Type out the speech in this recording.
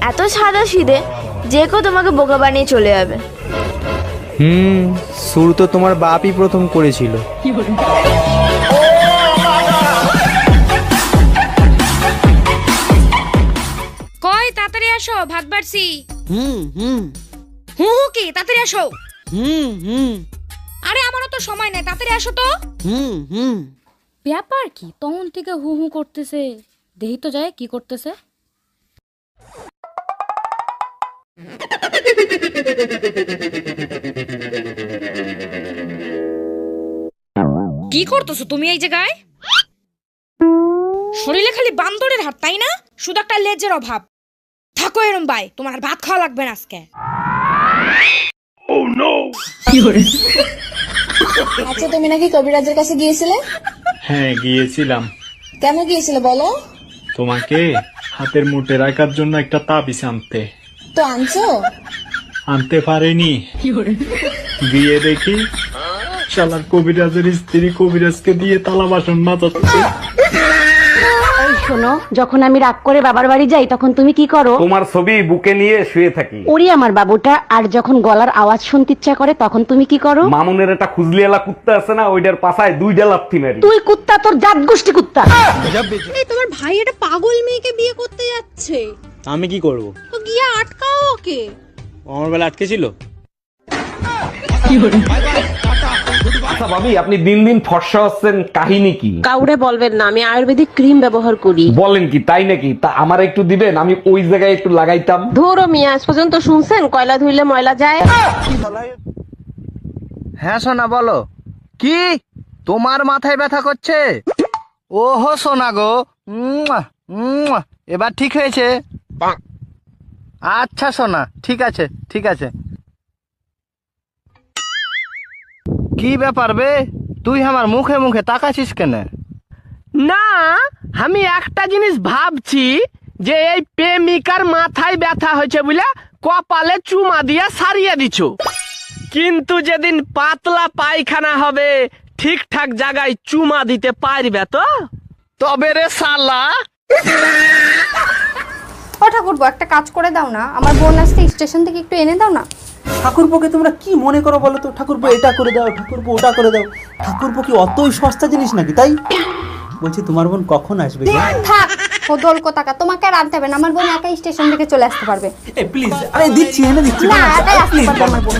এত সাদা সিধে যে কেউ তোমাকে বোকা বানিয়ে চলে যাবে। শুরু তো তোমার বাপই প্রথম করেছিল। কই তাড়াতাড়ি আসো, ভাত বাড়ছি। হু কি তাড়াতাড়ি আসো। আরে আমারও তো সময় নেই, তাড়াতাড়ি আসো তো। ব্যাপার কি তখন থেকে হু হু করতেছে, দেহি তো যায় কি করতেছে। কি করতেছো তুমি এই জায়গায়? শরীরে খালি বান্দরের হাত, তাই না? শুধু একটা লেজের অভাব। থাকো এরম ভাই, তোমার আর ভাত খাওয়া লাগবে না আজকে। আচ্ছা, তুমি নাকি কবিরাজের কাছে গিয়েছিলে? হ্যাঁ গিয়েছিলাম। কেন গিয়েছিলে বলো? তোমাকে হাতের মুঠে রাখার জন্য একটা তাবিজ আনতে। তো আনছো? আনতে পারেনি। গিয়ে দেখি শালার কবিরাজের স্ত্রী কবিরাজকে দিয়ে তালা বাসন মাজাচ্ছে। এই শোনো, যখন আমি রাগ করে বাবার বাড়ি যাই তখন তুমি কি করো? তোমার ছবি বুকে নিয়ে শুয়ে থাকি। ওরে আমার বাবুটা। আর যখন গলার আওয়াজ শুনতে ইচ্ছা করে তখন তুমি কি করো? মামুনের একটা খুজলিয়ালা কুত্তা আছে না, ওইটার পাছায় 2টা লাথি মারি। তুই কুত্তা, তোর জাত গোষ্ঠী কুত্তা। এই তোমার ভাই একটা পাগল মেয়েকে বিয়ে করতে যাচ্ছে, আমি কি করব? তো গিয়ে আটকাও ওকে। আমার বেলা আটকে ছিল। আচ্ছা ভাবি, আপনি দিন দিন ফর্সা হচ্ছেন, কাহিনী কি? কাউরে বলবেন না, আমি আয়ুর্বেদিক ক্রিম ব্যবহার করি। বলেন কি, তাই নাকি? তা আমার একটু দিবেন, আমি ওই জায়গায় একটু লাগাইতাম। ধরো মিয়া, আজ পর্যন্ত শুনছেন কয়লা ধুইলে ময়লা যায়? হ্যাঁ সোনা বলো। কি তোমার মাথায় ব্যথা করছে? ওহো সোনা গো, এবার ঠিক হয়েছে। আচ্ছা সোনা, ঠিক আছে ঠিক আছে। কি ব্যাপার বে, তুই আমার মুখে মুখে তাকাছিস কেন? না, আমি একটা জিনিস ভাবছি যে এই প্রেমিকার মাথায় ব্যথা হয়েছে বলে কপালে চুমা দিয়া সারিয়ে দিছো, কিন্তু যেদিন পাতলা পায়খানা হবে ঠিকঠাক জায়গায় চুমা দিতে পারবে তো? তবে রে শালা। ও ঠাকুরপো, একটা কাজ করে দাও না, আমার বোন আসতে স্টেশন থেকে একটু এনে দাও না। ঠাকুরপোকে তোমরা কি মনে করো বলো তো? ঠাকুরপো এটা করে দাও, ঠাকুরপো ওটা করে দাও। ঠাকুরপো কি অতই সস্তা জিনিস নাকি? তাই বলছি, তোমার বোন কখন আসবে? থাক ও দোলকো টাকা, তোমাকে আর আনতে হবে না, আমার বোন একাই স্টেশন থেকে চলে আসতে পারবে। প্লিজ, আরে দিচ্ছি, এনে দিচ্ছি। না, একাই আসতে পারবে আমার বোন।